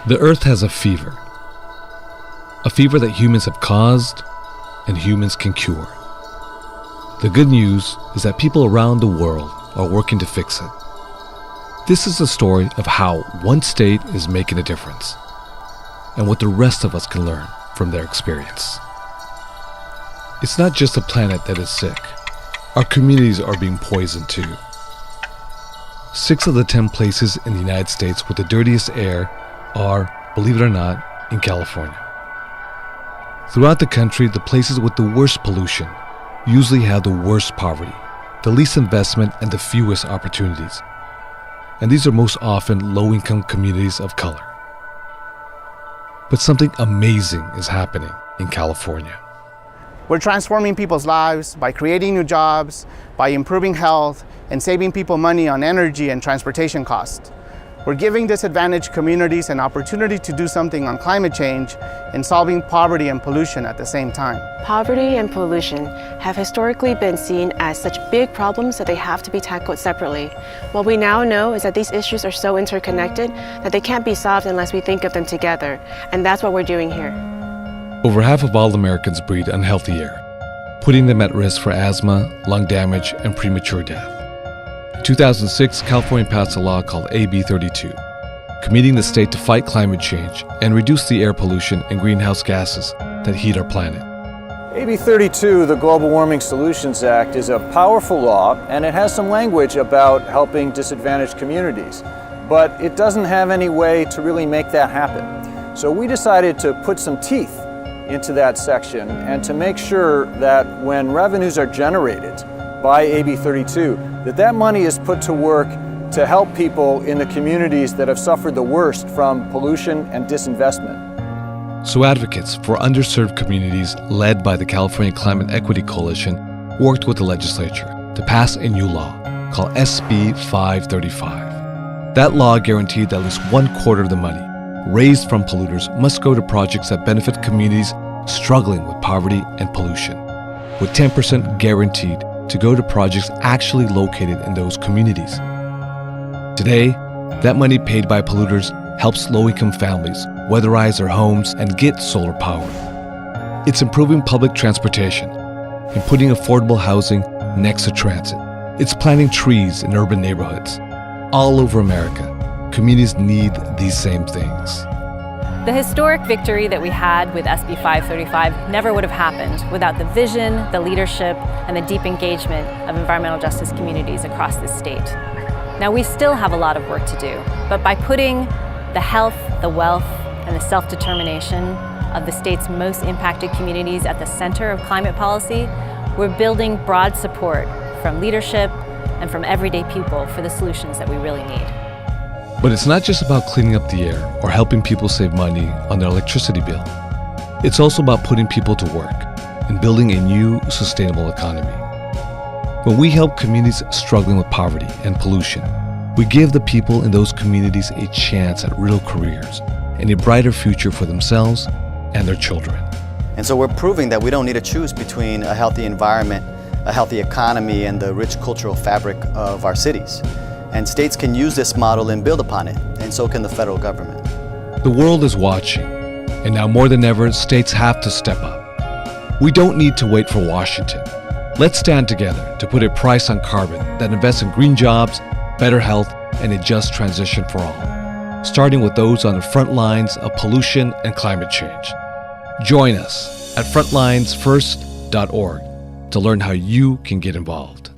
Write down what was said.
The Earth has a fever that humans have caused and humans can cure. The good news is that people around the world are working to fix it. This is the story of how one state is making a difference and what the rest of us can learn from their experience. It's not just the planet that is sick. Our communities are being poisoned too. 6 of the 10 places in the United States with the dirtiest air are, believe it or not, in California. Throughout the country, the places with the worst pollution usually have the worst poverty, the least investment, and the fewest opportunities. And these are most often low-income communities of color. But something amazing is happening in California. We're transforming people's lives by creating new jobs, by improving health, and saving people money on energy and transportation costs. We're giving disadvantaged communities an opportunity to do something on climate change and solving poverty and pollution at the same time. Poverty and pollution have historically been seen as such big problems that they have to be tackled separately. What we now know is that these issues are so interconnected that they can't be solved unless we think of them together, and that's what we're doing here. Over half of all Americans breathe unhealthy air, putting them at risk for asthma, lung damage, and premature death. In 2006, California passed a law called AB 32, committing the state to fight climate change and reduce the air pollution and greenhouse gases that heat our planet. AB 32, the Global Warming Solutions Act, is a powerful law, and it has some language about helping disadvantaged communities, but it doesn't have any way to really make that happen. So we decided to put some teeth into that section and to make sure that when revenues are generated by AB 32, that money is put to work to help people in the communities that have suffered the worst from pollution and disinvestment. So advocates for underserved communities led by the California Climate Equity Coalition worked with the legislature to pass a new law called SB 535. That law guaranteed that at least 1/4 of the money raised from polluters must go to projects that benefit communities struggling with poverty and pollution, with 10% guaranteed to go to projects actually located in those communities. Today, that money paid by polluters helps low-income families weatherize their homes and get solar power. It's improving public transportation and putting affordable housing next to transit. It's planting trees in urban neighborhoods. All over America, communities need these same things. The historic victory that we had with SB 535 never would have happened without the vision, the leadership, and the deep engagement of environmental justice communities across this state. Now, we still have a lot of work to do, but by putting the health, the wealth, and the self-determination of the state's most impacted communities at the center of climate policy, we're building broad support from leadership and from everyday people for the solutions that we really need. But it's not just about cleaning up the air or helping people save money on their electricity bill. It's also about putting people to work and building a new, sustainable economy. When we help communities struggling with poverty and pollution, we give the people in those communities a chance at real careers and a brighter future for themselves and their children. And so we're proving that we don't need to choose between a healthy environment, a healthy economy, and the rich cultural fabric of our cities. And states can use this model and build upon it, and so can the federal government. The world is watching, and now more than ever, states have to step up. We don't need to wait for Washington. Let's stand together to put a price on carbon that invests in green jobs, better health, and a just transition for all, starting with those on the front lines of pollution and climate change. Join us at frontlinesfirst.org to learn how you can get involved.